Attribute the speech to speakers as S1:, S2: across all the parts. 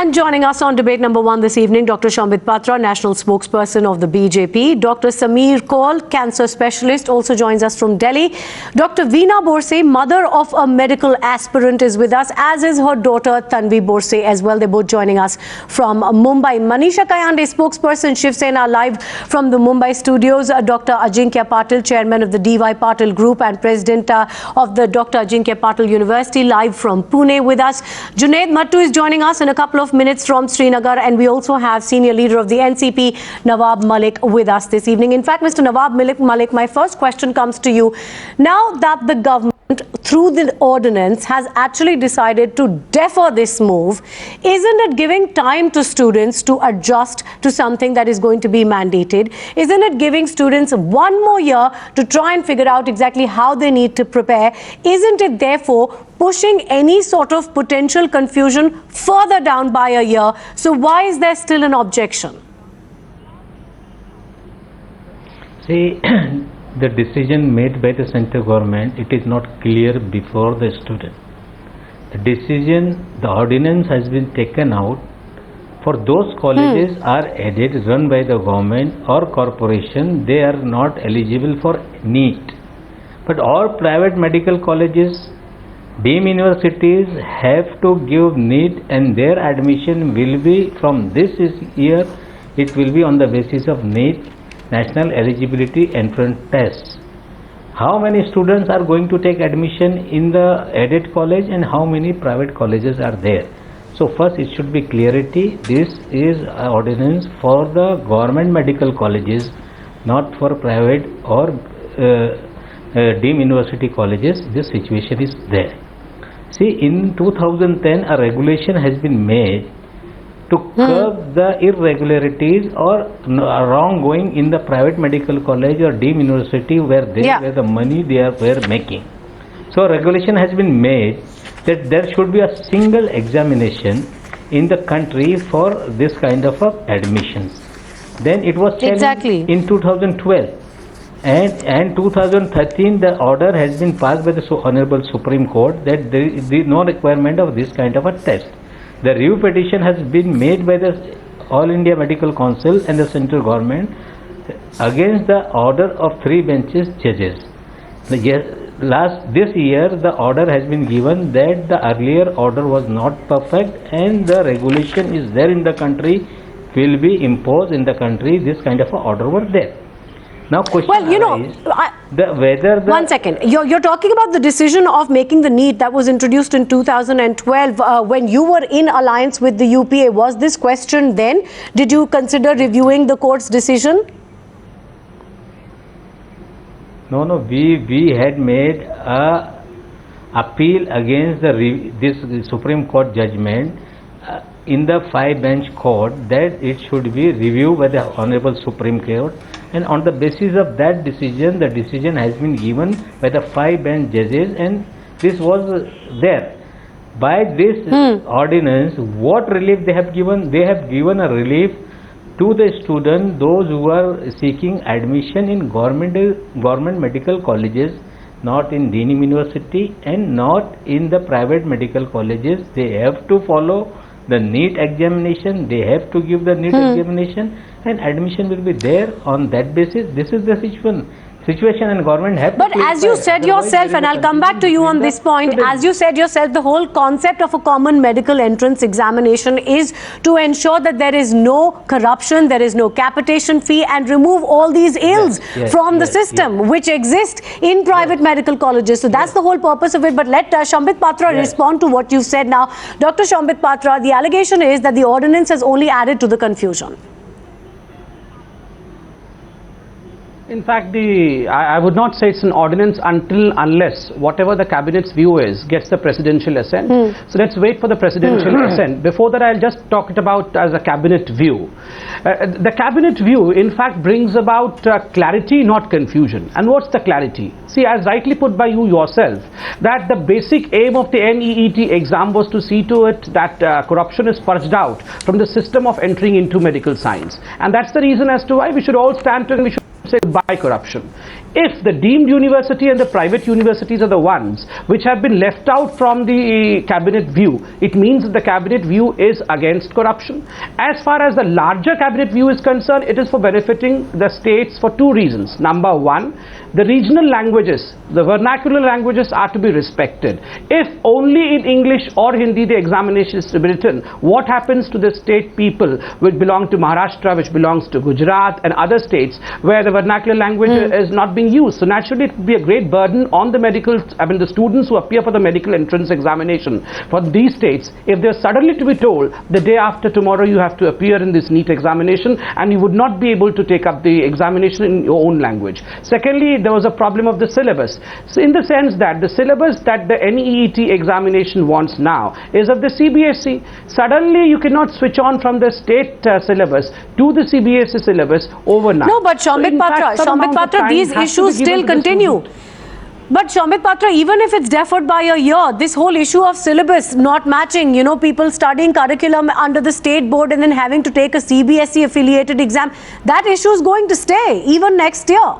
S1: And joining us on debate number 1 this evening, Dr Sambit Patra, National Spokesperson of the BJP. Dr Sameer Kaul, Cancer Specialist, also joins us from Delhi. Dr Veena Borse, mother of a medical aspirant, is with us, as is her daughter Tanvi Borse as well. They're both joining us from Mumbai. Manisha Kayande, Spokesperson, Shiv Sena, live from the Mumbai studios. Dr Ajeenkya Patil, Chairman of the DY Patil Group and President of the Dr Ajeenkya Patil University, live from Pune with us. Junaid Matoo is joining us in a couple of minutes from Srinagar, and we also have senior leader of the NCP, Nawab Malik, with us this evening. In fact, Mr. Nawab Malik, my first question comes to you. Now that the government, through the ordinance, has actually decided to defer this move, isn't it giving time to students to adjust to something that is going to be mandated? Isn't it giving students one more year to try and figure out exactly how they need to prepare? Isn't it therefore pushing any sort of potential confusion further down by a year? So why is there still an objection?
S2: See, the decision made by the central government, it is not clear before the student. The decision, the ordinance has been taken out for those colleges are added, run by the government or corporation, they are not eligible for NEET. But all private medical colleges, deemed universities have to give NEET, and their admission will be from this year, it will be on the basis of NEET, National Eligibility Entrance Tests. How many students are going to take admission in the aided college and how many private colleges are there? So first it should be clarity. This is an ordinance for the government medical colleges, not for private or deemed university colleges. This situation is there. See, in 2010 a regulation has been made to curb the irregularities or wronggoing in the private medical college or deemed university where the money they were making. So regulation has been made that there should be a single examination in the country for this kind of admissions. Then it was challenged in 2012. And 2013 the order has been passed by the Honorable Supreme Court that there is no requirement of this kind of a test. The review petition has been made by the All India Medical Council and the central government against the order of 3 benches judges. This year the order has been given that the earlier order was not perfect and the regulation is there in the country, will be imposed in the country. This kind of a order was there. Now question
S1: one second. You're talking about the decision of making the NEET that was introduced in 2012 when you were in alliance with the UPA. Was this questioned then? Did you consider reviewing the court's decision?
S2: No, we had made a appeal against this Supreme Court judgment in the 5-bench court that it should be reviewed by the Honorable Supreme Court, and on the basis of that decision, the decision has been given by the 5-bench judges, and this was there. By this ordinance, what relief they have given? They have given a relief to the student, those who are seeking admission in government medical colleges, not in deemed university and not in the private medical colleges. They have to follow the NEET examination, they have to give the NEET examination, and admission will be there on that basis. This is the situation, and government have
S1: But as you said yourself, and I'll come back to you on this point, as you said yourself, the whole concept of a common medical entrance examination is to ensure that there is no corruption, there is no capitation fee, and remove all these ills from the system which exist in private medical colleges. So that's the whole purpose of it. But let Sambit Patra respond to what you've said now. Dr. Sambit Patra, the allegation is that the ordinance has only added to the confusion.
S3: In fact, I would not say it's an ordinance unless whatever the cabinet's view is gets the presidential assent. So let's wait for the presidential assent. Before that, I'll just talk it about as a cabinet view. The cabinet view, in fact, brings about clarity, not confusion. And what's the clarity? See, as rightly put by you yourself, that the basic aim of the NEET exam was to see to it that corruption is purged out from the system of entering into medical science. And that's the reason as to why we should all stand together and we should say goodbye corruption. if the deemed university and the private universities are the ones which have been left out from the cabinet view, it means that the cabinet view is against corruption. As far as the larger cabinet view is concerned, it is for benefiting the states for two reasons. Number one, the regional languages, the vernacular languages are to be respected. If only in English or Hindi the examination is to be written, what happens to the state people which belong to Maharashtra, which belongs to Gujarat and other states where the vernacular language is not being used? So naturally it would be a great burden on the the students who appear for the medical entrance examination for these states if they are suddenly to be told the day after tomorrow you have to appear in this NEET examination and you would not be able to take up the examination in your own language. Secondly, there was a problem of the syllabus. So in the sense that the syllabus that the NEET examination wants now is of the CBSE. Suddenly you cannot switch on from the state syllabus to the CBSE syllabus overnight.
S1: No, but Sambit Patra, these issues still continue. But Sambit Patra, even if it's deferred by a year, this whole issue of syllabus not matching, you know, people studying curriculum under the state board and then having to take a CBSE affiliated exam, that issue is going to stay even next year.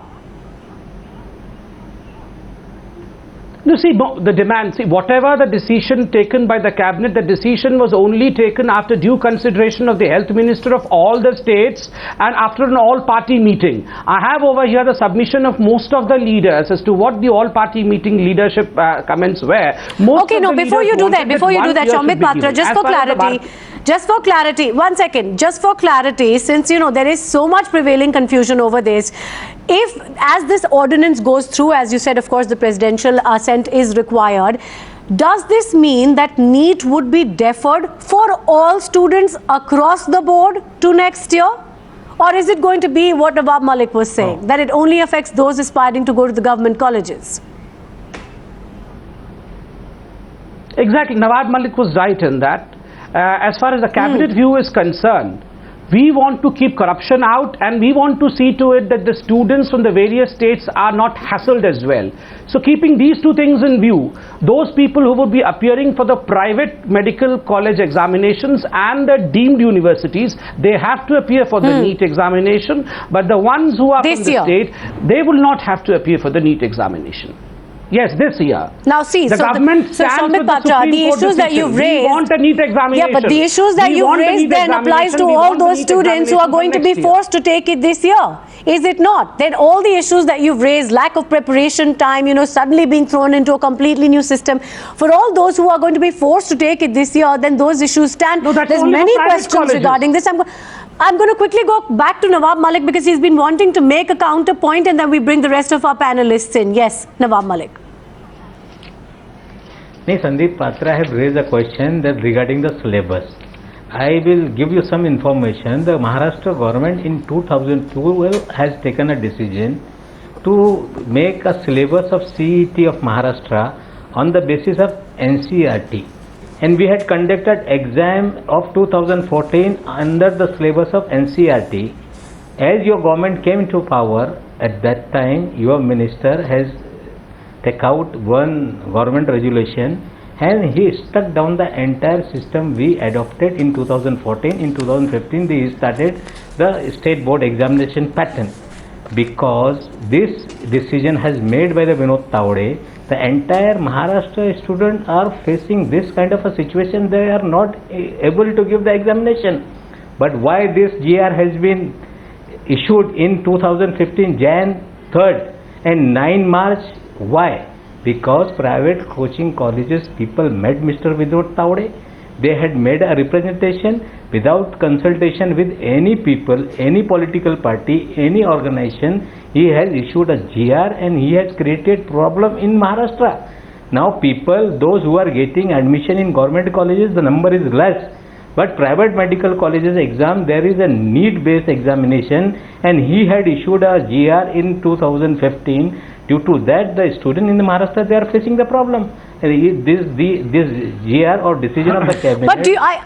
S3: You see, the demand, whatever the decision taken by the cabinet, the decision was only taken after due consideration of the health minister of all the states and after an all-party meeting. I have over here the submission of most of the leaders as to what the all-party meeting leadership comments were.
S1: Okay, no, before you do that, Sambit Patra, just for clarity, 1 second, just for clarity, since you know there is so much prevailing confusion over this, if as this ordinance goes through, as you said, of course the presidential assent is required, does this mean that NEET would be deferred for all students across the board to next year? Or is it going to be what Nawab Malik was saying, that it only affects those aspiring to go to the government colleges?
S3: Exactly, Nawab Malik was right in that. As far as the cabinet view is concerned, we want to keep corruption out and we want to see to it that the students from the various states are not hassled as well. So keeping these two things in view, those people who would be appearing for the private medical college examinations and the deemed universities, they have to appear for the NEET examination, but the ones who are from the state, they will not have to appear for the NEET examination. Yes, this year.
S1: Now see,
S3: the government stands with the Supreme
S1: the issues
S3: Court
S1: that you've raised,
S3: we want a NEET examination.
S1: Yeah, but the issues that you've raised then applies to all those students who are going to be forced to take it this year. Is it not? Then all the issues that you've raised, lack of preparation time, you know, suddenly being thrown into a completely new system, for all those who are going to be forced to take it this year, then those issues stand.
S3: No, that's
S1: There's many questions regarding this. I'm going to quickly go back to Nawab Malik because he's been wanting to make a counterpoint and then we bring the rest of our panelists in. Yes, Nawab Malik.
S2: Sambit Patra have raised a question that regarding the syllabus. I will give you some information. The Maharashtra government in 2012 has taken a decision to make a syllabus of CET of Maharashtra on the basis of NCERT. And we had conducted exam of 2014 under the syllabus of NCERT. As your government came into power, at that time your minister has take out one government resolution and he struck down the entire system we adopted in 2014. In 2015 they started the state board examination pattern. Because this decision has made by the Vinod Tawade, the entire Maharashtra students are facing this kind of a situation. They are not able to give the examination. But why this GR has been issued in 2015 Jan 3rd and 9 March? Why? Because private coaching colleges people met Mr. Vinod Tawade. They had made a representation without consultation with any people, any political party, any organization. He has issued a GR and he has created problem in Maharashtra. Now people, those who are getting admission in government colleges, the number is less. But private medical colleges exam, there is a need-based examination and he had issued a GR in 2015. Due to that, the student in the Maharashtra, they are facing the problem. This GR or decision of the cabinet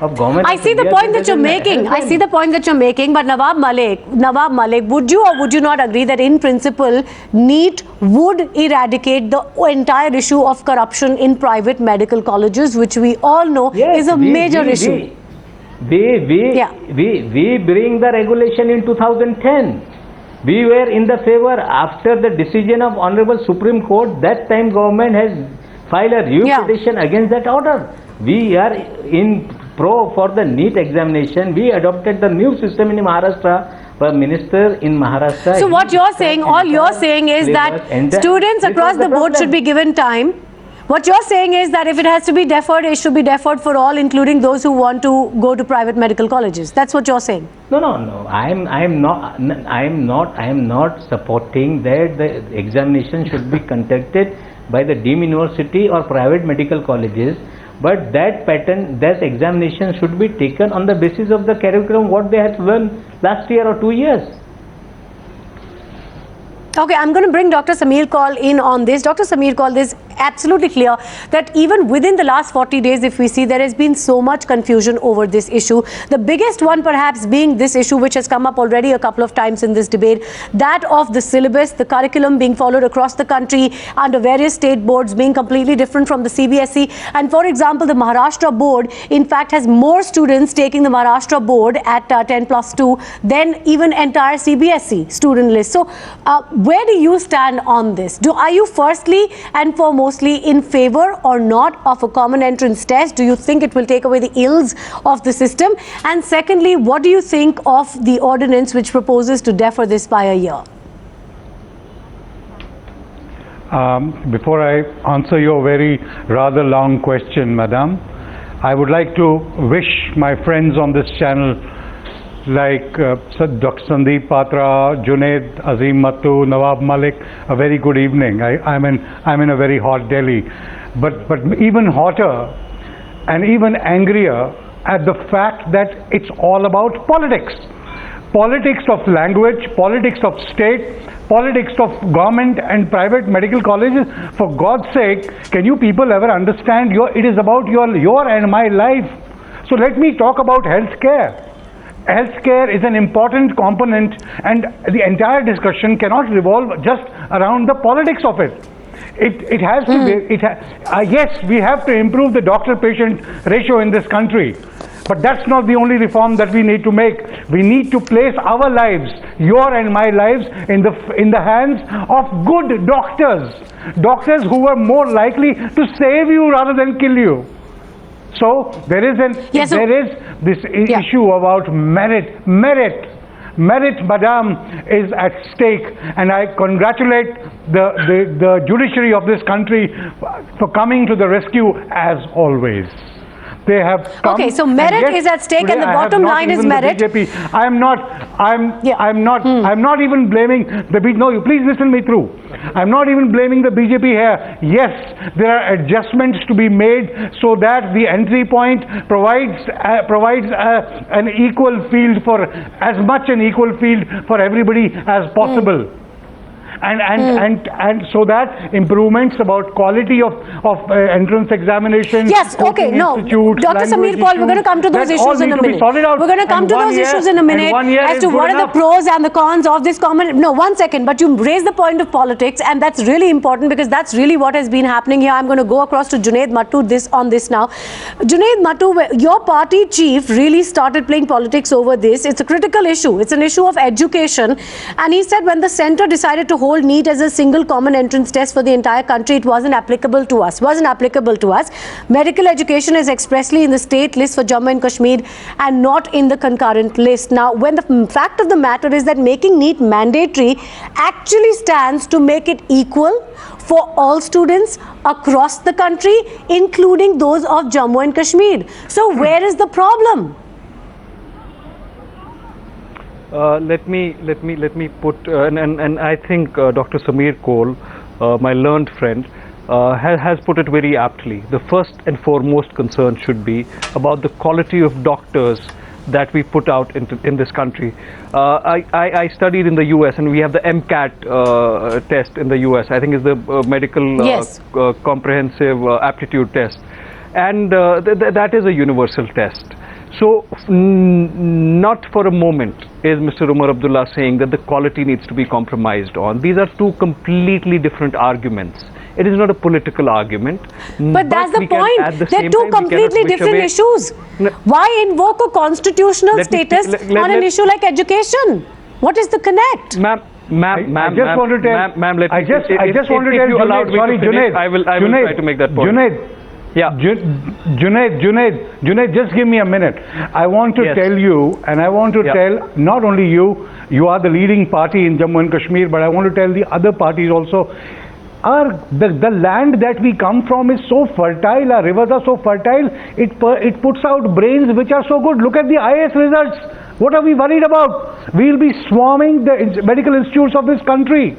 S2: of government.
S1: I see the point that you're making. I see the point that you're making. But Nawab Malik, would you or would you not agree that in principle, NEET would eradicate the entire issue of corruption in private medical colleges, which we all know is a major issue?
S2: We bring the regulation in 2010. We were in the favor after the decision of Honorable Supreme Court. That time government has filed a review petition against that order. We are in pro for the NEET examination. We adopted the new system in Maharashtra. The minister in Maharashtra.
S1: So what you're saying, all you're saying is that students across the board should be given time. What you're saying is that if it has to be deferred, it should be deferred for all, including those who want to go to private medical colleges. That's what you're saying.
S2: No. I am not supporting that the examination should be conducted by the deemed university or private medical colleges. But that pattern, that examination should be taken on the basis of the curriculum what they have learned last year or 2 years.
S1: Okay, I'm going to bring Dr. Sameer Kaul in on this. Dr. Sameer Kaul, this absolutely clear that even within the last 40 days, if we see, there has been so much confusion over this issue. The biggest one perhaps being this issue which has come up already a couple of times in this debate, that of the syllabus, the curriculum being followed across the country under various state boards being completely different from the CBSE. And for example, the Maharashtra board in fact has more students taking the Maharashtra board at 10+2 than even entire CBSE student list. So where do you stand on this? Are you firstly and foremostly in favor or not of a common entrance test? Do you think it will take away the ills of the system? And secondly, what do you think of the ordinance which proposes to defer this by a year?
S4: Before I answer your very rather long question, Madam, I would like to wish my friends on this channel like Dr. Sambit Patra, Junaid Matoo, Nawab Malik, a very good evening. I'm in a very hot Delhi, but even hotter and even angrier at the fact that it's all about politics. Politics of language, politics of state, politics of government and private medical colleges. For God's sake, can you people ever understand? It is about your and my life. So let me talk about healthcare. Healthcare is an important component, and the entire discussion cannot revolve just around the politics of it. It has to be. Yes, we have to improve the doctor-patient ratio in this country, but that's not the only reform that we need to make. We need to place our lives, your and my lives, in the hands of good doctors who are more likely to save you rather than kill you. So there is this issue about merit. Merit, madam, is at stake, and I congratulate the judiciary of this country for coming to the rescue as always. They have come.
S1: Okay, so merit is at stake, and the bottom line is merit.
S4: BJP. I'm not even blaming the BJP. No, you please listen me through. I'm not even blaming the BJP here. Yes, there are adjustments to be made so that the entry point provides an equal field for as much an equal field for everybody as possible. And so that improvements about quality of entrance examinations.
S1: Yes, okay, no. Dr. Sameer Kaul, we're going to come to those issues in a minute. We're going to come to those issues in a minute as to what are the pros and the cons of this common. No, 1 second, but you raised the point of politics, and that's really important because that's really what has been happening here. I'm going to go across to Junaid Matoo on this now. Junaid Matoo, your party chief really started playing politics over this. It's a critical issue. It's an issue of education. And he said when the centre decided to hold NEET as a single common entrance test for the entire country, it wasn't applicable to us. Medical education is expressly in the state list for Jammu and Kashmir and not in the concurrent list. Now, when the fact of the matter is that making NEET mandatory actually stands to make it equal for all students across the country, including those of Jammu and Kashmir. So where is the problem?
S3: Let me put and I think Dr. Sameer Kaul, my learned friend, has put it very aptly. The first and foremost concern should be about the quality of doctors that we put out in this country. I studied in the US, and we have the MCAT test in the US. I think is the medical comprehensive aptitude test, and that is a universal test. So not for a moment is Mr. Umar Abdullah saying that the quality needs to be compromised on. These are two completely different arguments. It is not a political argument.
S1: But that's the point. They're two completely different issues. Why invoke a constitutional status on an issue like education? What is the connect?
S3: Ma'am,
S4: I just want to tell.
S2: Ma'am, let me.
S4: I just want to tell
S2: you allowed
S4: Junaid.
S2: me
S4: Sorry,
S2: to finish,
S4: Junaid.
S2: I will try to make that point.
S4: Junaid.
S2: Yeah.
S4: Junaid, just give me a minute. I want to
S2: Yes.
S4: tell you, and I want to
S2: Yeah.
S4: tell not only you, you are the leading party in Jammu and Kashmir, but I want to tell the other parties also. The land that we come from is so fertile, our rivers are so fertile, it puts out brains which are so good. Look at the IAS results. What are we worried about? We'll be swarming the medical institutes of this country.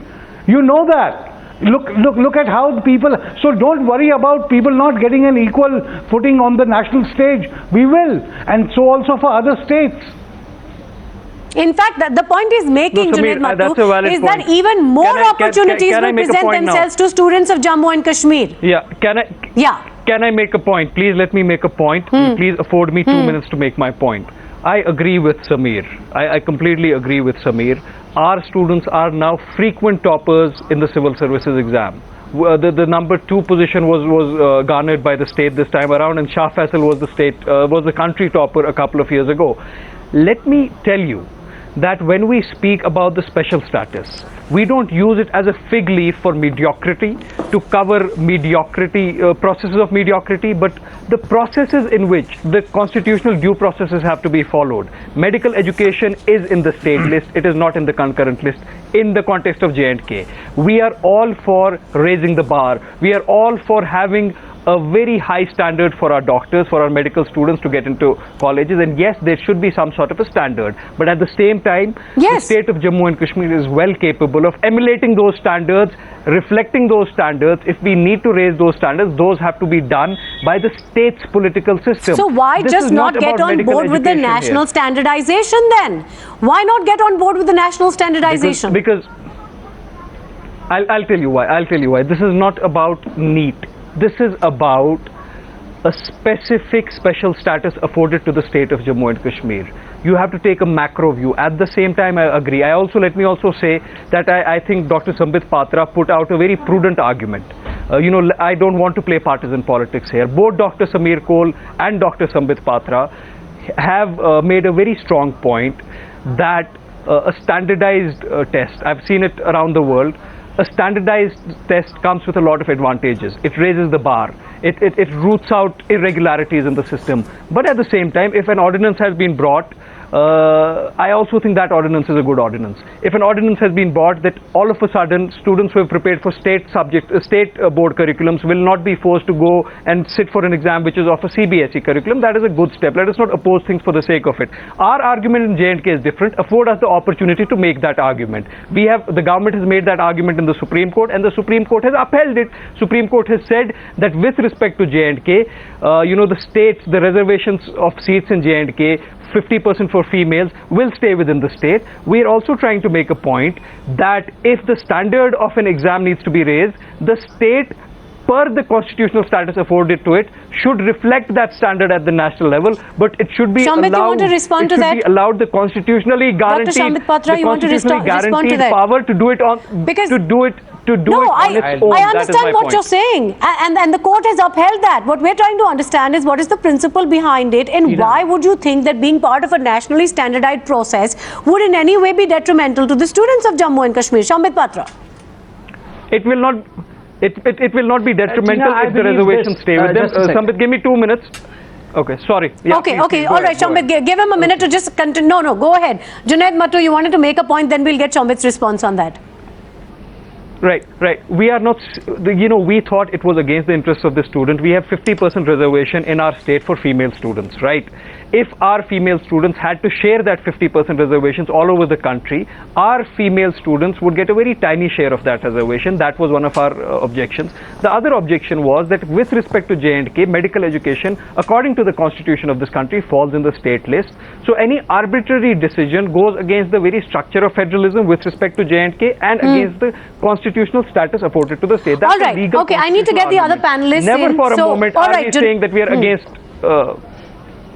S4: You know that. Look at how the people. So don't worry about people not getting an equal footing on the national stage. We will, and so also for other states.
S1: In fact, the point is making,
S2: No, Sameer,
S1: Junaid Matoo,
S2: that's a valid
S1: is that
S2: point.
S1: even more opportunities
S2: can I
S1: will
S2: make a
S1: present
S2: point now?
S1: themselves to students of Jammu and Kashmir.
S2: Yeah.
S1: Yeah.
S2: Can I make a point? Please let me make a point. Please afford me 2 minutes to make my point. I agree with Sameer. I completely agree with Sameer. Our students are now frequent toppers in the civil services exam. The number 2 position was garnered by the state this time around, and Shah Faisal was the country topper a couple of years ago. Let me tell you that when we speak about the special status, we don't use it as a fig leaf for mediocrity, to cover mediocrity, processes of mediocrity, but the processes in which the constitutional due processes have to be followed. Medical education is in the state list, it is not in the concurrent list. In the context of J&K, we are all for raising the bar. We are all for having a very high standard for our doctors, for our medical students to get into colleges, and yes, there should be some sort of a standard, but at the same time, the state of Jammu and Kashmir is well capable of emulating those standards, reflecting those standards. If we need to raise those standards, those have to be done by the state's political system.
S1: So why
S2: This
S1: just
S2: is
S1: not get
S2: about
S1: on
S2: medical
S1: board with the
S2: education
S1: national
S2: here.
S1: standardization then? Why not get on board with the national standardization?
S2: Because I'll tell you why. I'll tell you why. This is not about NEET. This is about a specific special status afforded to the state of Jammu and Kashmir. You have to take a macro view. At the same time, I agree. Let me also say that I think Dr. Sambit Patra put out a very prudent argument. I don't want to play partisan politics here. Both Dr. Sameer Kaul and Dr. Sambit Patra have made a very strong point that a standardized test, I've seen it around the world, a standardized test comes with a lot of advantages. It raises the bar. It roots out irregularities in the system. But at the same time, if an ordinance has been brought, I also think that ordinance is a good ordinance. If an ordinance has been brought that all of a sudden students who have prepared for state board curriculums will not be forced to go and sit for an exam which is of a CBSE curriculum, that is a good step. Let us not oppose things for the sake of it. Our argument in J&K is different. Afford us the opportunity to make that argument. The government has made that argument in the Supreme Court, and the Supreme Court has upheld it. Supreme Court has said that with respect to J&K, the reservations of seats in J&K, 50% for females, will stay within the state. We are also trying to make a point that if the standard of an exam needs to be raised, the state, per the constitutional status afforded to it, should reflect that standard at the national level, but it should be
S1: Sambit, you want to respond to that?
S2: Be allowed the constitutionally guaranteed,
S1: Sambit Patra, you want to respond to that?
S2: power to do it on
S1: Because
S2: to do it on its own.
S1: I
S2: That is
S1: understand
S2: my
S1: what
S2: point.
S1: you're saying, and the court has upheld that. What we're trying to understand is what is the principle behind it, and why would you think that being part of a nationally standardized process would in any way be detrimental to the students of Jammu and Kashmir? Sambit Patra.
S2: It will not. It will not be detrimental
S3: Tina, I
S2: if the
S3: believe
S2: reservations
S3: this.
S2: stay with them.
S3: Just a second.
S2: Sambit, give me 2 minutes. Okay, sorry. Yeah,
S1: Okay,
S2: please,
S1: all right, Sambit, give him a minute to just continue. No, go ahead. Junaid Matoo, you wanted to make a point, then we'll get Sambit's response on that.
S2: Right. We are not, we thought it was against the interests of the student. We have 50% reservation in our state for female students, right? If our female students had to share that 50% reservations all over the country, our female students would get a very tiny share of that reservation. That was one of our objections. The other objection was that with respect to J&K, medical education, according to the constitution of this country, falls in the state list. So any arbitrary decision goes against the very structure of federalism with respect to J&K and against the constitutional status afforded to the state. That's
S1: All right.
S2: a legal
S1: Okay, I need to get the other
S2: argument.
S1: panelists
S2: Never
S1: in.
S2: for a
S1: So,
S2: moment
S1: all
S2: are
S1: right,
S2: we saying that we are against...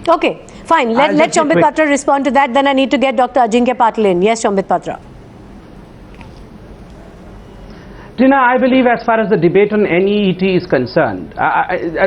S1: Okay, fine. Let Sambit Patra respond to that. Then I need to get Dr. Ajeenkya Patil in. Yes, Sambit Patra.
S3: Tina, I believe as far as the debate on NEET is concerned,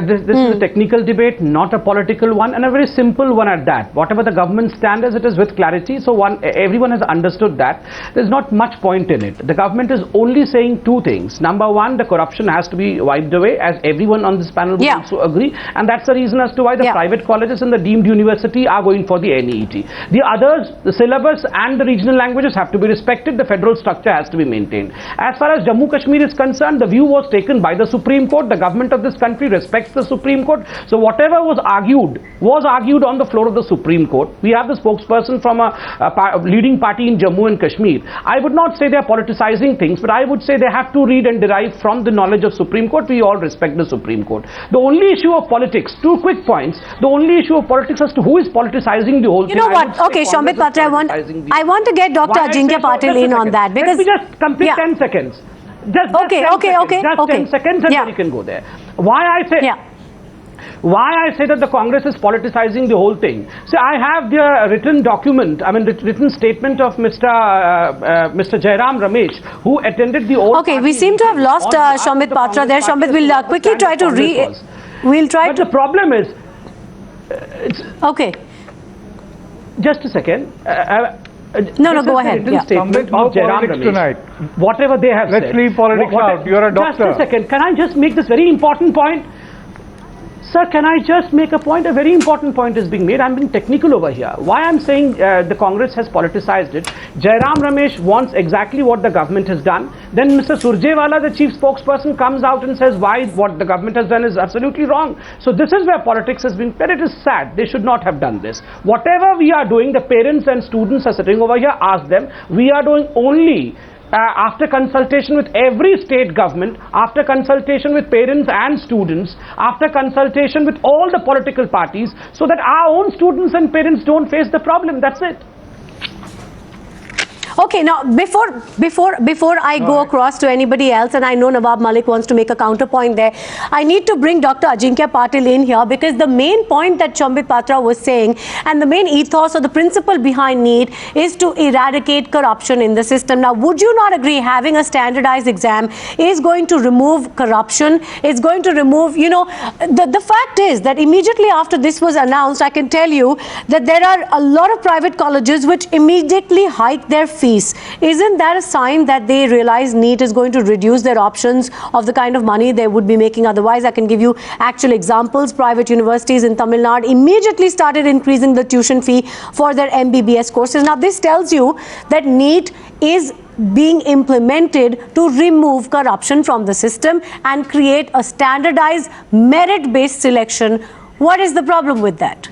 S3: this is a technical debate, not a political one, and a very simple one at that. Whatever the government stand is, it is with clarity, so everyone has understood that. There's not much point in it. The government is only saying two things. Number one, the corruption has to be wiped away, as everyone on this panel will also agree, and that's the reason as to why the private colleges and the deemed university are going for the NEET. The others, the syllabus and the regional languages have to be respected, the federal structure has to be maintained. As far as Jammu Kashmir is concerned, the view was taken by the Supreme Court. The government of this country respects the Supreme Court. So whatever was argued on the floor of the Supreme Court. We have the spokesperson from a leading party in Jammu and Kashmir. I would not say they are politicizing things, but I would say they have to read and derive from the knowledge of Supreme Court. We all respect the Supreme Court. The only issue of politics, two quick points, the only issue of politics as to who is politicizing the whole thing.
S1: You know what? Okay, Sambit Patra, I want to get Dr. Ajeenkya Patil in on that, because...
S3: Let me just complete 10 seconds. Just 10 seconds and then you can go there. Why I say that the Congress is politicizing the whole thing. See, I have the written document, written statement of Mr. Jairam Ramesh, who attended the old...
S1: Okay, we seem to have lost Sambit Patra there. Sambit, we'll quickly try to
S3: But the problem is...
S1: okay.
S3: Just a second.
S1: No, go ahead.
S3: Statement of Jairam Ramesh.
S4: Tonight.
S3: Whatever they have said.
S4: Let's leave politics out. You're a doctor.
S3: Just a second. Can I just make this very important point? Sir, can I just make a point? A very important point is being made. I'm being technical over here. Why I'm saying the Congress has politicized it. Jairam Ramesh wants exactly what the government has done. Then Mr. Surjewala, the chief spokesperson, comes out and says why what the government has done is absolutely wrong. So this is where politics has been, but it is sad. They should not have done this. Whatever we are doing, the parents and students are sitting over here, ask them. We are doing only after consultation with every state government, after consultation with parents and students, after consultation with all the political parties, so that our own students and parents don't face the problem. That's it.
S1: Okay, now before I go across to anybody else, and I know Nawab Malik wants to make a counterpoint there, I need to bring Dr. Ajeenkya Patil in here, because the main point that Sambit Patra was saying, and the main ethos or the principle behind NEET is to eradicate corruption in the system. Now, would you not agree having a standardized exam is going to remove corruption? It's going to remove, the fact is that immediately after this was announced, I can tell you that there are a lot of private colleges which immediately hike their fees. Isn't that a sign that they realize NEET is going to reduce their options of the kind of money they would be making otherwise? I can give you actual examples. Private universities in Tamil Nadu immediately started increasing the tuition fee for their MBBS courses. Now, this tells you that NEET is being implemented to remove corruption from the system and create a standardized merit-based selection. What is the problem with that?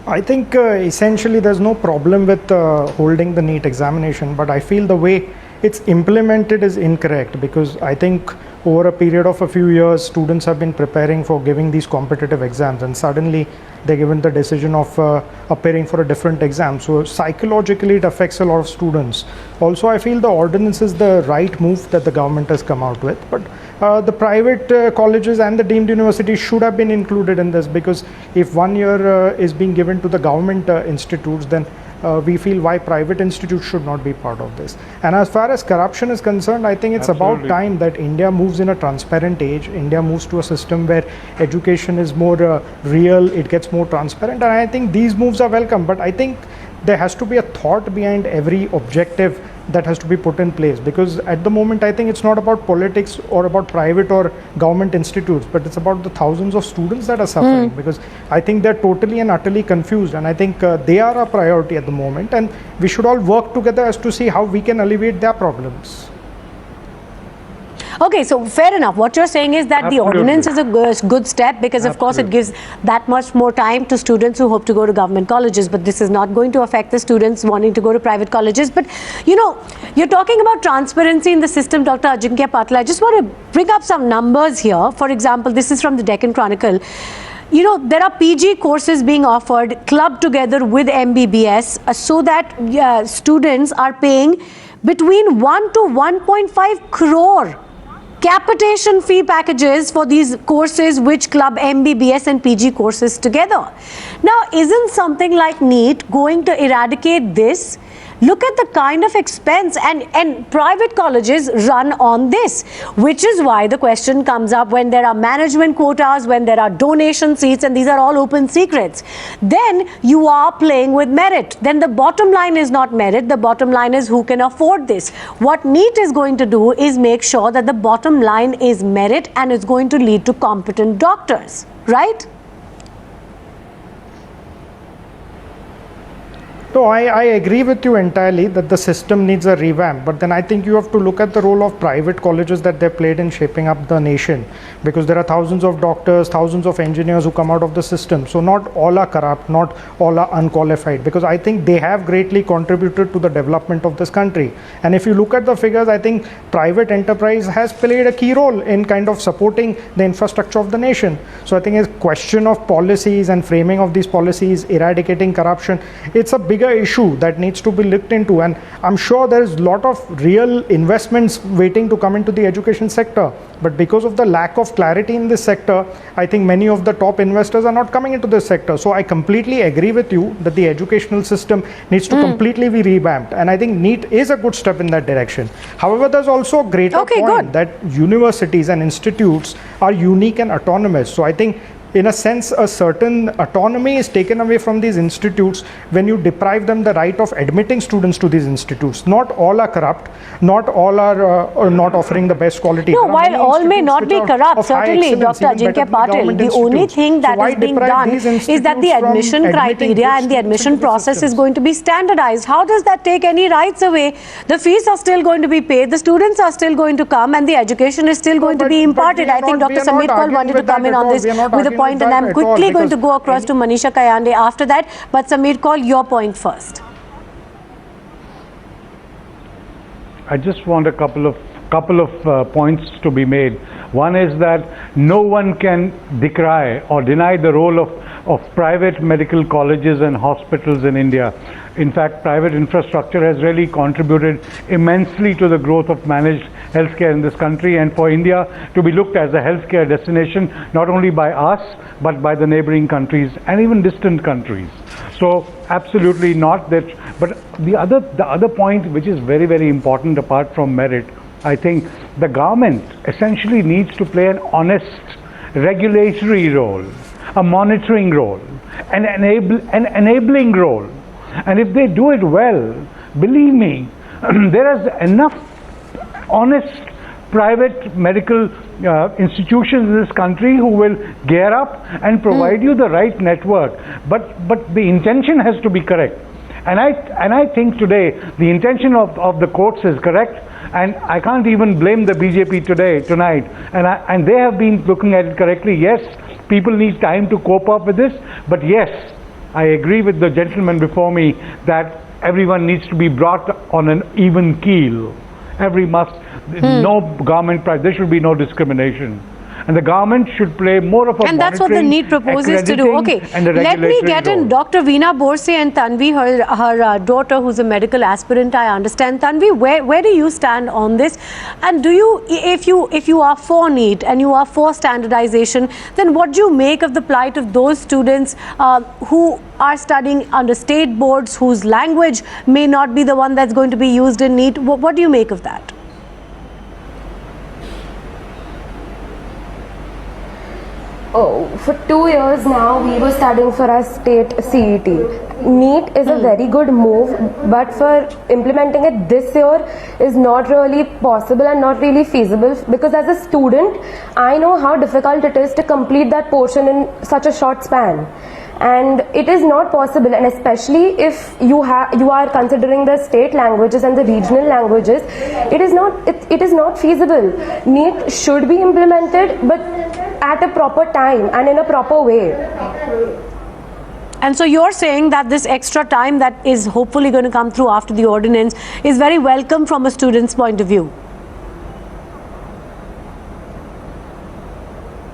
S5: I think essentially there's no problem with holding the NEET examination, but I feel the way it's implemented is incorrect, because I think over a period of a few years, students have been preparing for giving these competitive exams, and suddenly they're given the decision of appearing for a different exam. So psychologically, it affects a lot of students. Also, I feel the ordinance is the right move that the government has come out with, but the private colleges and the deemed universities should have been included in this, because if 1 year is being given to the government institutes, then we feel why private institutes should not be part of this. And as far as corruption is concerned, I think it's about time that India moves in a transparent age. India moves to a system where education is more real, it gets more transparent, and I think these moves are welcome. But I think there has to be a thought behind every objective that has to be put in place, because at the moment I think it's not about politics or about private or government institutes, but it's about the thousands of students that are suffering, because I think they're totally and utterly confused, and I think they are a priority at the moment, and we should all work together as to see how we can alleviate their problems.
S1: Okay, so fair enough. What you're saying is that the ordinance is a good step, because of course it gives that much more time to students who hope to go to government colleges, but this is not going to affect the students wanting to go to private colleges. But you're talking about transparency in the system, Dr. Ajeenkya Patil. I just want to bring up some numbers here. For example, this is from the Deccan Chronicle. There are PG courses being offered clubbed together with MBBS, so that students are paying between 1 to 1.5 crore capitation fee packages for these courses which club MBBS and PG courses together. Now, isn't something like NEET going to eradicate this? Look at the kind of expense, and private colleges run on this, which is why the question comes up when there are management quotas, when there are donation seats, and these are all open secrets. Then you are playing with merit. Then the bottom line is not merit, the bottom line is who can afford this. What NEET is going to do is make sure that the bottom line is merit, and it's going to lead to competent doctors, right?
S5: So I agree with you entirely that the system needs a revamp, but then I think you have to look at the role of private colleges that they played in shaping up the nation, because there are thousands of doctors, thousands of engineers who come out of the system. So not all are corrupt, not all are unqualified, because I think they have greatly contributed to the development of this country. And if you look at the figures, I think private enterprise has played a key role in kind of supporting the infrastructure of the nation. So I think it's a question of policies and framing of these policies, eradicating corruption. It's a bigger issue that needs to be looked into, and I'm sure there's a lot of real investments waiting to come into the education sector, but because of the lack of clarity in this sector, I think many of the top investors are not coming into this sector. So I completely agree with you that the educational system needs to completely be revamped, and I think NEET is a good step in that direction. However, there's also a greater point that universities and institutes are unique and autonomous. So I think in a sense, a certain autonomy is taken away from these institutes when you deprive them the right of admitting students to these institutes. Not all are corrupt, not all are not offering the best quality.
S1: No, while all may not be corrupt, certainly, Dr. Ajeenkya Patil, the only thing that is being done is that the admission criteria and the admission process is going to be standardized. How does that take any rights away? The fees are still going to be paid, the students are still going to come, and the education is still going to be imparted. I think Dr. Sameer Kaul wanted to come in on this with a point, and I'm quickly going to go across to Manisha Kayande after that. But Sameer Kaul, your point first.
S4: I just want a couple of points to be made. One is that no one can decry or deny the role of private medical colleges and hospitals in India. In fact, private infrastructure has really contributed immensely to the growth of managed healthcare in this country, and for India to be looked as a healthcare destination not only by us but by the neighboring countries and even distant countries. So absolutely not that. But the other point which is very, very important apart from merit, I think the government essentially needs to play an honest regulatory role, a monitoring role, an enabling role. And if they do it well, believe me, there is enough honest private medical institutions in this country who will gear up and provide you the right network. But the intention has to be correct. And I think today the intention of the courts is correct, and I can't even blame the BJP tonight. And they have been looking at it correctly. Yes, people need time to cope up with this, but yes, I agree with the gentleman before me that everyone needs to be brought on an even keel. No government price, there should be no discrimination. And the government should play more of a
S1: and that's what the NEET proposes to do. Okay, let me get in Dr. Veena Borse and Tanvi, her daughter, who's a medical aspirant. I understand. Tanvi, where do you stand on this? And do you, if you are for NEET and you are for standardization, then what do you make of the plight of those students who are studying under state boards, whose language may not be the one that's going to be used in NEET? What do you make of that?
S6: Oh, for 2 years now, we were studying for our state CET. NEET is a very good move, but for implementing it this year is not really possible and not really feasible, because as a student, I know how difficult it is to complete that portion in such a short span. And it is not possible, and especially if you are considering the state languages and the regional languages, it is not feasible. NEET should be implemented, but at a proper time and in a proper way.
S1: And so you're saying that this extra time that is hopefully going to come through after the ordinance is very welcome from a student's point of view.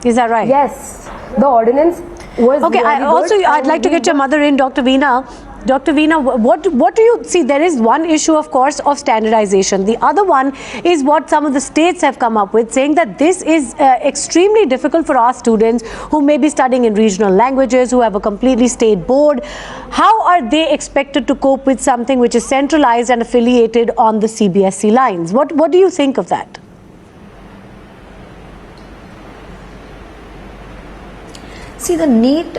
S1: Is that right?
S6: Yes, the ordinance was
S1: okay.
S6: really
S1: I'd like to get your mother in, Dr. Veena. Dr. Veena, what do you see? There is one issue, of course, of standardization. The other one is what some of the states have come up with, saying that this is extremely difficult for our students who may be studying in regional languages, who have a completely state board. How are they expected to cope with something which is centralized and affiliated on the CBSE lines? What do you think of that?
S7: See, the NEET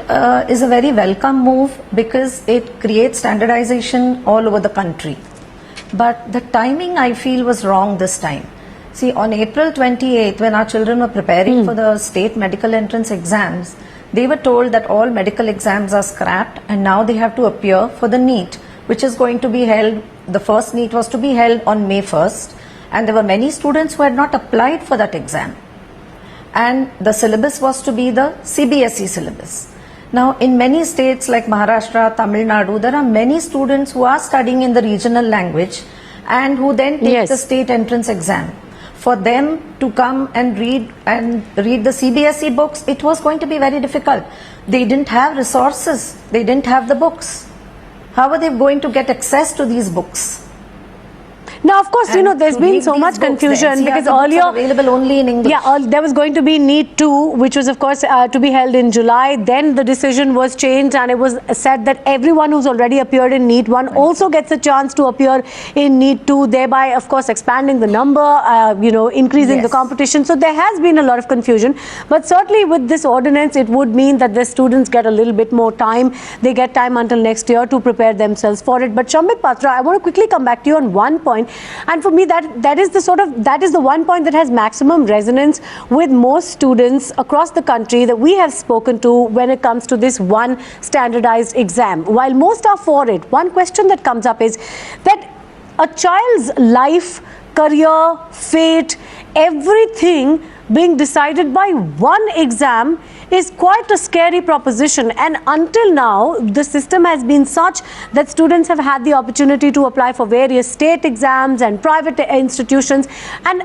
S7: is a very welcome move because it creates standardization all over the country. But the timing, I feel, was wrong this time. See, on April 28th, when our children were preparing for the state medical entrance exams, they were told that all medical exams are scrapped and now they have to appear for the NEET, which is going to be held, the first NEET was to be held on May 1st, and there were many students who had not applied for that exam. And the syllabus was to be the CBSE syllabus. Now, in many states like Maharashtra, Tamil Nadu, there are many students who are studying in the regional language and who then take the state entrance exam. For them to come and read the CBSE books, it was going to be very difficult. They didn't have resources. They didn't have the books. How are they going to get access to these books?
S1: Now, of course, you know, there's been so much confusion because earlier,
S7: available only in English.
S1: Yeah, there was going to be NEET 2, which was, of course, to be held in July. Then the decision was changed and it was said that everyone who's already appeared in NEET 1 also gets a chance to appear in NEET 2, thereby, of course, expanding the number, you know, increasing the competition. So there has been a lot of confusion. But certainly with this ordinance, it would mean that the students get a little bit more time. They get time until next year to prepare themselves for it. But Sambit Patra, I want to quickly come back to you on one point. And for me, that is the one point that has maximum resonance with most students across the country that we have spoken to when it comes to this one standardized exam. While most are for it, one question that comes up is that a child's life, career, fate, everything being decided by one exam is quite a scary proposition, and until now the system has been such that students have had the opportunity to apply for various state exams and private institutions and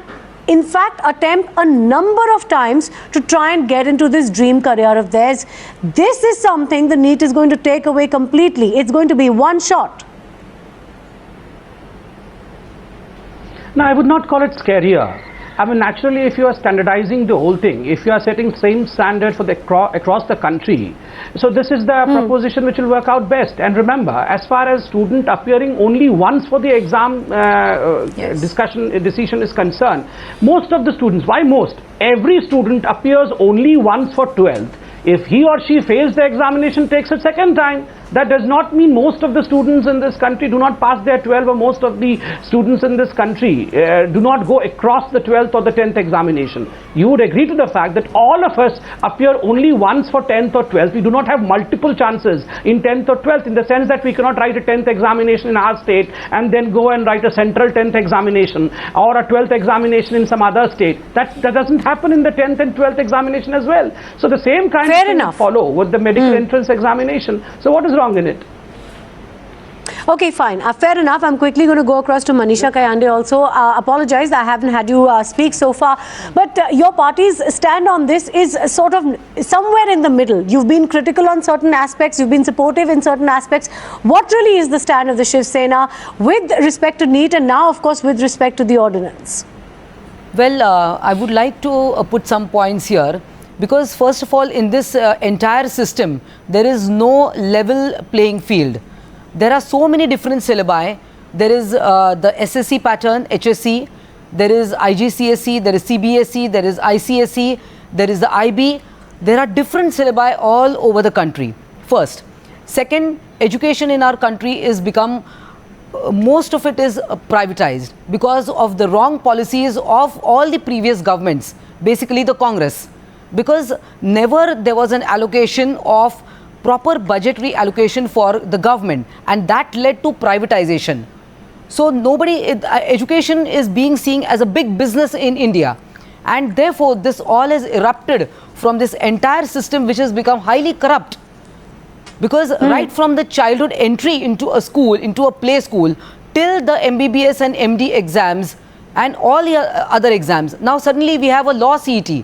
S1: in fact attempt a number of times to try and get into this dream career of theirs. This is something the NEET is going to take away completely. It's going to be one shot.
S3: No, I would not call it scarier. I mean, naturally, if you are standardizing the whole thing, if you are setting same standard for the across the country, so this is the proposition which will work out best. And remember, as far as student appearing only once for the exam decision is concerned, most of the students, why most? Every student appears only once for 12th. If he or she fails the examination, takes it second time. That does not mean most of the students in this country do not pass their 12th, or most of the students in this country do not go across the 12th or the 10th examination. You would agree to the fact that all of us appear only once for 10th or 12th. We do not have multiple chances in 10th or 12th, in the sense that we cannot write a 10th examination in our state and then go and write a central 10th examination or a 12th examination in some other state. That doesn't happen in the 10th and 12th examination as well. So the same kind of thing follow with the medical entrance examination. So what is wrong in it?
S1: Okay, fine. Fair enough. I'm quickly going to go across to Manisha Kayande also. Apologize, I haven't had you speak so far. But your party's stand on this is sort of somewhere in the middle. You've been critical on certain aspects. You've been supportive in certain aspects. What really is the stand of the Shiv Sena with respect to NEET and now, of course, with respect to the ordinance?
S8: Well, I would like to put some points here. Because first of all, in this entire system, there is no level playing field. There are so many different syllabi. There is the SSC pattern, HSC, there is IGCSE, there is CBSE, there is ICSE, there is the IB. There are different syllabi all over the country, first. Second, education in our country is become, most of it is privatized because of the wrong policies of all the previous governments, basically the Congress. Because never there was an allocation of proper budgetary allocation for the government, and that led to privatization. So education is being seen as a big business in India, and therefore this all has erupted from this entire system which has become highly corrupt. Because right from the childhood entry into a school, into a play school, till the MBBS and MD exams and all the other exams, now suddenly we have a law CET.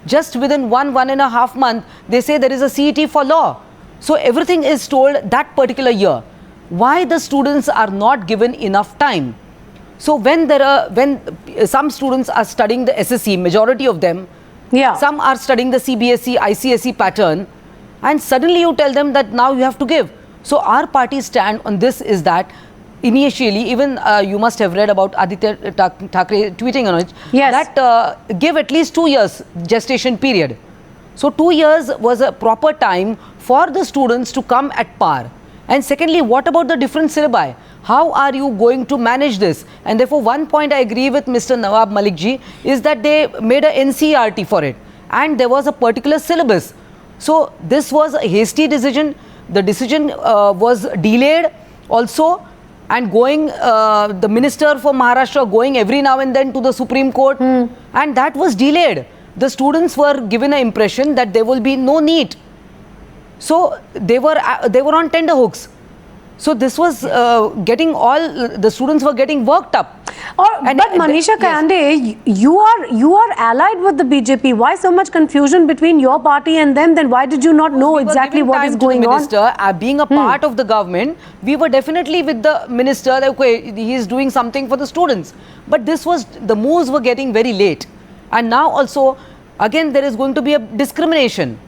S8: Just within 1.5 months, they say there is a CET for law. So everything is told that particular year. why the students are not given enough time. So when some students are studying the SSC, majority of them, some are studying the CBSE, ICSE pattern, and suddenly you tell them that now you have to give. So our party's stand on this is that initially, even you must have read about Aditya Thackeray tweeting on it, that give at least 2 years gestation period. So 2 years was a proper time for the students to come at par. And secondly, what about the different syllabi? How are you going to manage this? And therefore, one point I agree with Mr. Nawab Malik ji is that they made a NCERT for it, and there was a particular syllabus. So this was a hasty decision. The decision was delayed also, and going the minister for Maharashtra going every now and then to the Supreme Court, and that was delayed. The students were given an impression that there will be no NEET. So they were on tender hooks. So this was getting the students were getting worked up.
S1: But Manisha Kayande, you are allied with the BJP. Why so much confusion between your party and them? Then why did you not know exactly what is going on?
S8: Minister, being a part of the government, we were definitely with the minister. That, okay, he is doing something for the students. But the moves were getting very late, and now also again there is going to be a discrimination.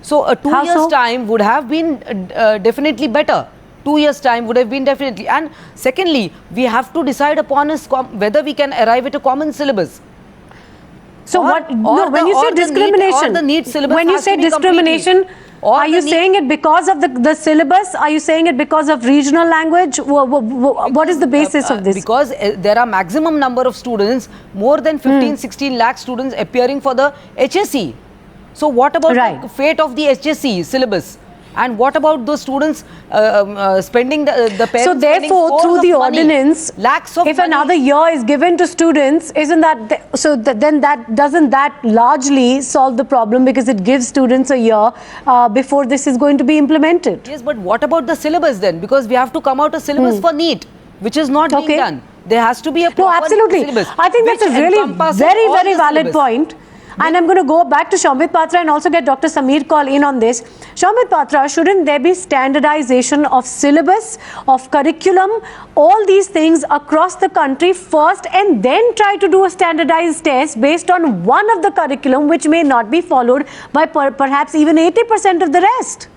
S8: So a 2 years time would have been definitely better. 2 years time would have been definitely. And secondly, we have to decide upon whether we can arrive at a common syllabus.
S1: So when you say discrimination, when you say discrimination, are you saying it because of the syllabus? Are you saying it because of regional language? What is the basis of this?
S8: Because there are maximum number of students, more than 15-16 lakh students appearing for the HSC. So what about the fate of the HSC syllabus? And what about those students spending the parents?
S1: So therefore, through the ordinance, if another year is given to students, isn't that then doesn't that largely solve the problem, because it gives students a year before this is going to be implemented?
S8: Yes, but what about the syllabus then? Because we have to come out a syllabus for NEET, which is not being done. There has to be a proper syllabus.
S1: I think that's a really very valid point. And I'm going to go back to Sambit Patra and also get Dr. Sameer Kaul in on this. Sambit Patra, shouldn't there be standardization of syllabus, of curriculum, all these things across the country first, and then try to do a standardized test based on one of the curriculum which may not be followed by perhaps even 80% of the rest?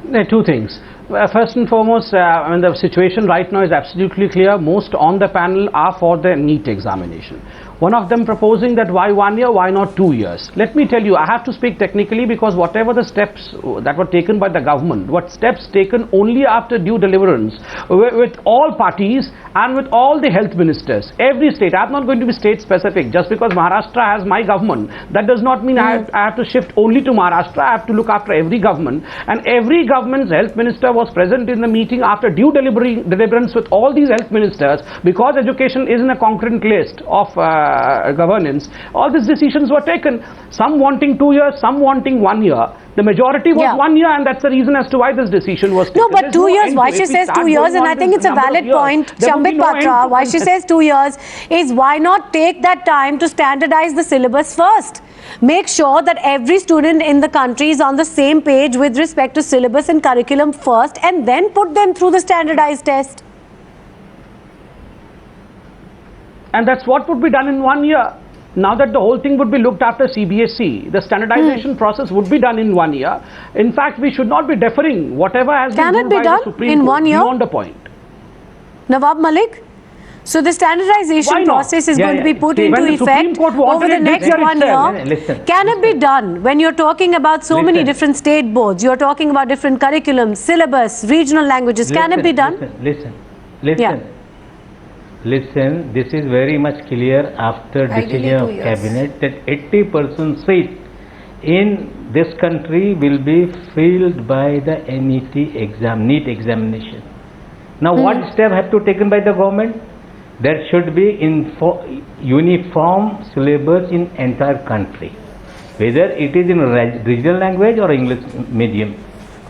S3: There are two things. First and foremost, the situation right now is absolutely clear. Most on the panel are for the NEET examination. One of them proposing that why 1 year, why not 2 years? Let me tell you, I have to speak technically, because whatever the steps that were taken by the government, what steps taken only after due diligence with all parties and with all the health ministers, every state. I am not going to be state specific. Just because Maharashtra has my government, that does not mean I have to shift only to Maharashtra. I have to look after every government, and every government's health minister was present in the meeting after due deliverance with all these health ministers, because education is in a concurrent list of governance. All these decisions were taken, some wanting 2 years, some wanting 1 year. The majority was 1 year, and that's the reason as to why this decision was taken.
S1: No, but 2 years, why she says 2 years, and I think it's a valid point, Sambit Patra, why she says 2 years is why not take that time to standardize the syllabus first? Make sure that every student in the country is on the same page with respect to syllabus and curriculum first, and then put them through the standardized test.
S3: And that's what would be done in 1 year. Now that the whole thing would be looked after CBSE, the standardization process would be done in 1 year. In fact, we should not be deferring whatever has been ruled by the Supreme Court beyond a point.
S1: Nawab Malik? So the standardization process is going to be put into effect over the next 1 year. Can it be done when you're talking about so many different state boards? You're talking about different curriculums, syllabus, regional languages. Can it be done?
S2: Listen, this is very much clear after decision of cabinet that 80% seat in this country will be filled by the NEET NEET examination. Now what step have to taken by the government? There should be uniform syllabus in entire country, whether it is in regional language or English medium.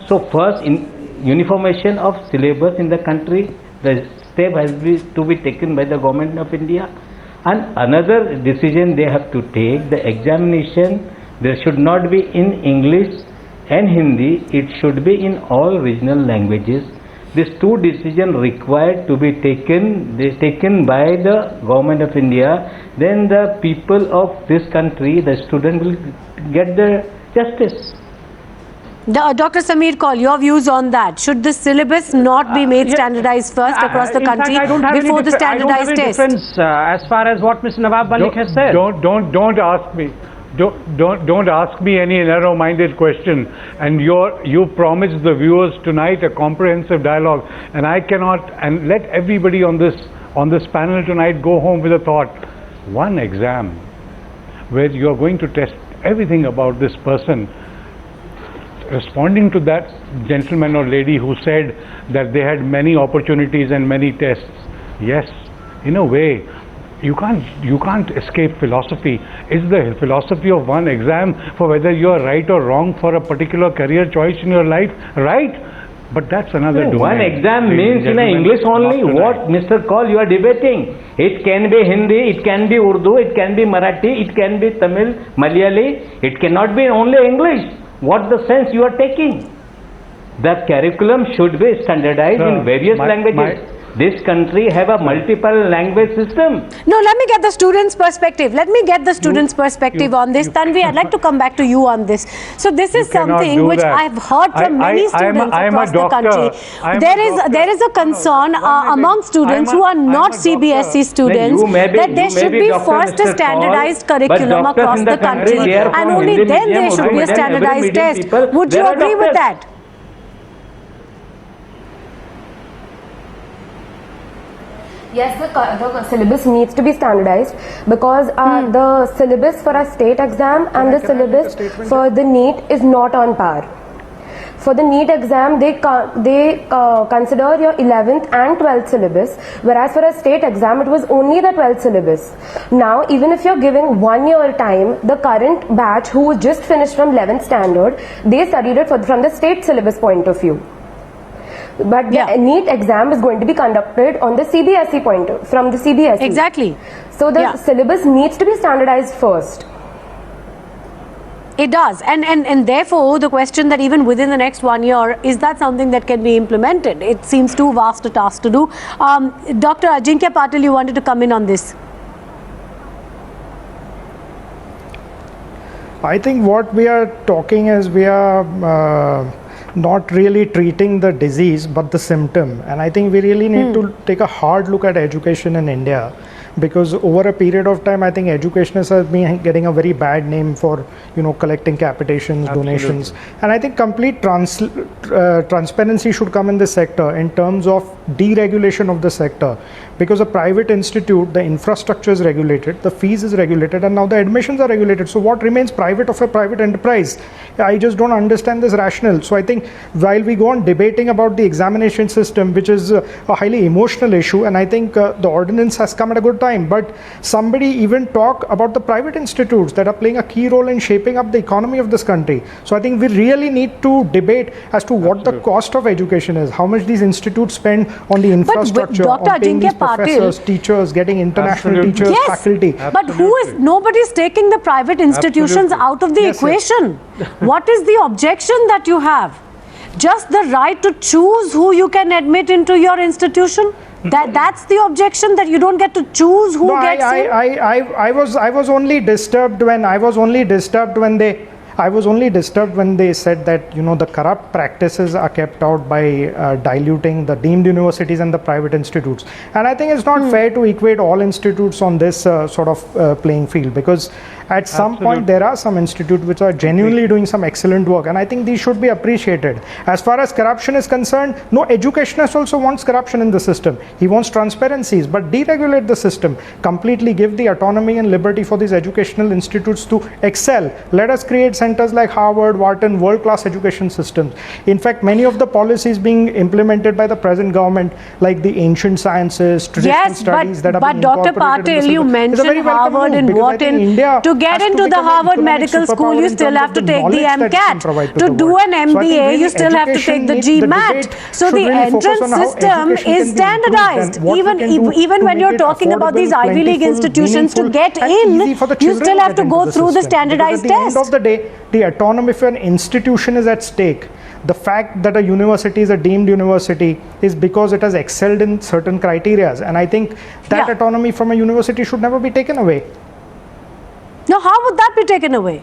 S2: So first, in uniformation of syllabus in the country, the step has to be taken by the government of India. And another decision they have to take, the examination, there should not be in English and Hindi, it should be in all regional languages. These two decisions required to be taken by the government of India. Then the people of this country, the student, will get the justice.
S1: Dr. Sameer Kaul, your views on that. Should the syllabus not be made standardized first across the country before the standardized test?
S3: As far as what Mr. Nawab Malik has said.
S4: Don't ask me. Don't ask me any narrow-minded question. And you promised the viewers tonight a comprehensive dialogue, and I cannot. And let everybody on this panel tonight go home with a thought. One exam where you are going to test everything about this person. Responding to that gentleman or lady who said that they had many opportunities and many tests, yes, in a way, you can't escape philosophy. Is the philosophy of one exam for whether you are right or wrong for a particular career choice in your life? Right? But that's another domain.
S2: One exam means in English only. What, Mr. Kaul, you are debating? It can be Hindi, it can be Urdu, it can be Marathi, it can be Tamil, Malayali. It cannot be only English. What the sense you are taking? The curriculum should be standardized in various languages. This country have a multiple language system.
S1: No, let me get the students' perspective. Let me get the students' perspective on this. Tanvi, I'd like to come back to you on this. So this is something which I've heard from many students across the country. There is a concern among students who are not CBSE students that there should be first a standardized curriculum across the country, and only then there should be a standardized test. Would you agree with that?
S6: Yes, the syllabus needs to be standardized because the syllabus for a state exam and the syllabus for the NEET is not on par. For the NEET exam, they consider your 11th and 12th syllabus, whereas for a state exam, it was only the 12th syllabus. Now, even if you're giving 1 year time, the current batch who just finished from 11th standard, they studied it from the state syllabus point of view. But the NEET exam is going to be conducted on the CBSE from the CBSE.
S1: Exactly.
S6: So the syllabus needs to be standardized first.
S1: It does. And therefore, the question that even within the next 1 year, is that something that can be implemented? It seems too vast a task to do. Dr. Ajeenkya Patil, you wanted to come in on this.
S5: I think what we are talking is we are not really treating the disease but the symptom, and I think we really need to take a hard look at education in India, because over a period of time I think educationists have been getting a very bad name for collecting capitations, donations, and I think complete transparency should come in this sector in terms of deregulation of the sector, because a private institute, the infrastructure is regulated, the fees is regulated, and now the admissions are regulated. So what remains private of a private enterprise? I just don't understand this rationale. So I think while we go on debating about the examination system, which is a highly emotional issue, and I think the ordinance has come at a good time, but somebody even talk about the private institutes that are playing a key role in shaping up the economy of this country. So I think we really need to debate as to what the cost of education is, how much these institutes spend on the infrastructure, on paying these professors, teachers, getting international teachers, faculty.
S1: But nobody's taking the private institutions out of the equation. What is the objection that you have? Just the right to choose who you can admit into your institution? That's the objection, that you don't get to choose who gets in?
S5: I was only disturbed when they said that the corrupt practices are kept out by diluting the deemed universities and the private institutes, and I think it's not fair to equate all institutes on this sort of playing field, because at some point there are some institutes which are genuinely doing some excellent work, and I think these should be appreciated. As far as corruption is concerned, no educationist also wants corruption in the system. He wants transparencies, but deregulate the system, completely give the autonomy and liberty for these educational institutes to excel. Let us create centers like Harvard, Wharton, world-class education systems. In fact, many of the policies being implemented by the present government, like the ancient sciences, traditional studies that are being incorporated in the
S1: Dr. Patil, you mentioned Harvard and Wharton. To get
S5: has to
S1: into the
S5: become an
S1: Harvard
S5: economic
S1: Medical School,
S5: superpower
S1: you
S5: in
S1: still
S5: terms
S1: have
S5: of
S1: to
S5: the
S1: take the
S5: knowledge that it can
S1: MCAT.
S5: provide
S1: To
S5: the
S1: do
S5: world.
S1: an
S5: So I think
S1: MBA,
S5: really
S1: you still have to
S5: education
S1: take the
S5: needs-
S1: GMAT.
S5: debate
S1: So
S5: should
S1: the
S5: really focus
S1: entrance
S5: on how
S1: system
S5: education
S1: is
S5: can be improved
S1: standardized.
S5: and what we can do
S1: Even
S5: to
S1: when
S5: make
S1: you're
S5: it
S1: talking about these
S5: affordable,
S1: Ivy League
S5: plentiful,
S1: institutions to
S5: meaningful,
S1: get
S5: and
S1: in,
S5: easy for the
S1: you
S5: children
S1: still have
S5: get
S1: to go
S5: into
S1: through the
S5: system. Because
S1: standardized
S5: at the end
S1: test.
S5: of the day, the autonomy of an institution is at stake. The fact that a university is a deemed university is because it has excelled in certain criteria, and I think that
S1: Yeah.
S5: autonomy from a university should never be taken away.
S1: Now, how would that be taken away?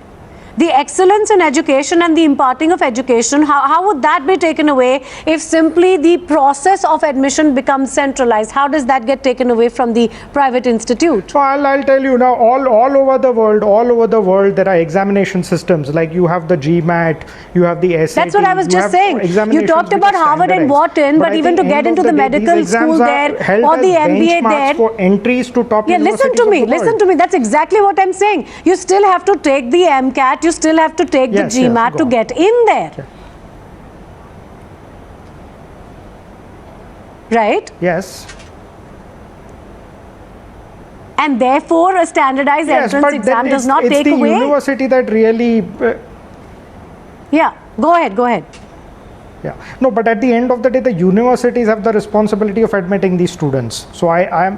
S1: The excellence in education and the imparting of education, how would that be taken away if simply the process of admission becomes centralized? How does that get taken away from the private institute?
S5: So I'll tell you now, all over the world, there are examination systems. Like you have the GMAT, you have the SAT.
S1: That's what I was just saying. You talked about Harvard and Wharton, but even to get into the medical school there or the MBA there,
S5: for entries to top
S1: listen
S5: universities
S1: to
S5: of
S1: me,
S5: the world.
S1: listen to me. That's exactly what I'm saying. You still have to take the MCAT, you still have to take
S5: Yes,
S1: the
S5: yes,
S1: GMAT
S5: go
S1: to
S5: on.
S1: get in there. Right?
S5: Yes.
S1: And therefore, a standardized
S5: Yes,
S1: entrance
S5: but
S1: exam
S5: then
S1: does not
S5: it's
S1: take
S5: the
S1: away.
S5: university that really.
S1: Yeah, go ahead.
S5: Yeah, no, but at the end of the day, the universities have the responsibility of admitting these students. So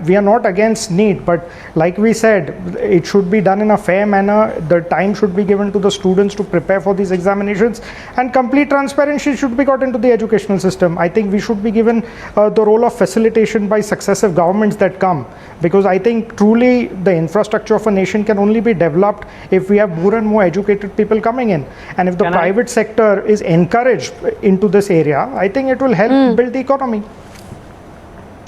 S5: we are not against NEET, but like we said, it should be done in a fair manner. The time should be given to the students to prepare for these examinations, and complete transparency should be got into the educational system. I think we should be given the role of facilitation by successive governments that come, because I think truly the infrastructure of a nation can only be developed if we have more and more educated people coming in, and if the private sector is encouraged into this area, I think it will help build the economy.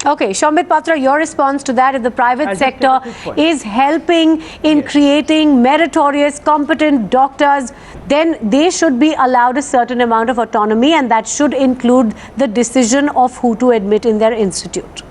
S1: Okay, Sambit Patra, your response to that, if the private sector is helping in creating meritorious, competent doctors, then they should be allowed a certain amount of autonomy, and that should include the decision of who to admit in their institute.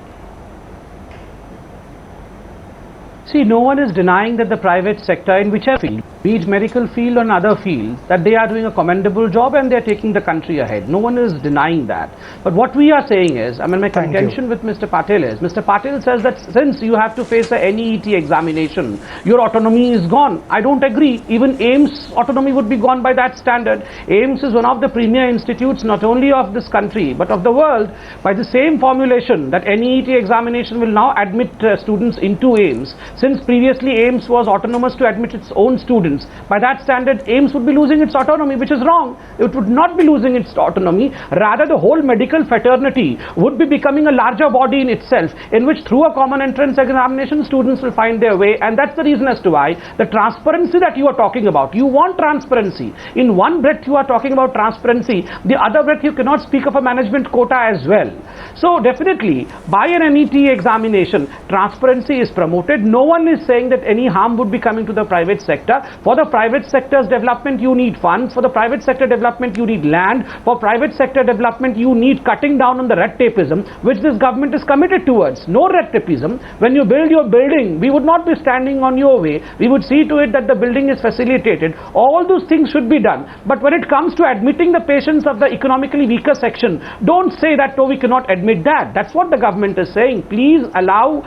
S3: See, no one is denying that the private sector, in whichever field, be it medical field or other fields, that they are doing a commendable job and they're taking the country ahead. No one is denying that. But what we are saying is, I mean, my contention with Mr. Patil is, Mr. Patil says that since you have to face a NEET examination, your autonomy is gone. I don't agree. Even AIIMS autonomy would be gone by that standard. AIIMS is one of the premier institutes, not only of this country, but of the world, by the same formulation that NEET examination will now admit students into AIIMS. Since previously AIIMS was autonomous to admit its own students, by that standard AIIMS would be losing its autonomy, which is wrong. It would not be losing its autonomy. Rather, the whole medical fraternity would be becoming a larger body in itself, in which through a common entrance examination students will find their way. And that's the reason as to why the transparency that you are talking about, you want transparency. In one breath you are talking about transparency, the other breath you cannot speak of a management quota as well. So definitely by an NEET examination, transparency is promoted. No one is saying that any harm would be coming to the private sector. For the private sector's development, you need funds. For the private sector development, you need land. For private sector development, you need cutting down on the red tapeism, which this government is committed towards. No red tapeism. When you build your building, we would not be standing on your way. We would see to it that the building is facilitated. All those things should be done. But when it comes to admitting the patients of the economically weaker section, don't say that, no, we cannot admit that. That's what the government is saying. Please allow,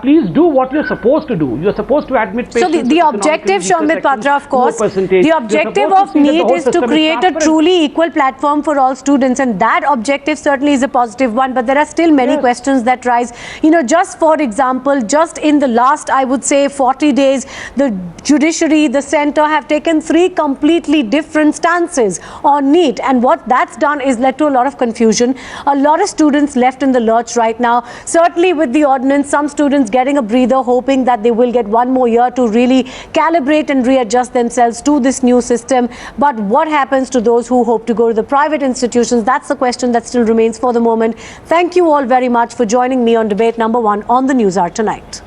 S3: please do what you're supposed to do. You're supposed to admit patients.
S1: So the objective, Sambit Patra, of course, the objective of NEET is to create a truly equal platform for all students, and that objective certainly is a positive one, but there are still many questions that rise. You know, just for example, just in the last, I would say 40 days, the judiciary, the centre have taken 3 completely different stances on NEET, and what that's done is led to a lot of confusion. A lot of students left in the lurch right now. Certainly with the ordinance, some students getting a breather, hoping that they will get one more year to really calibrate and readjust themselves to this new system. But what happens to those who hope to go to the private institutions? That's the question that still remains for the moment. Thank you all very much for joining me on debate number 1 on the Newshour tonight.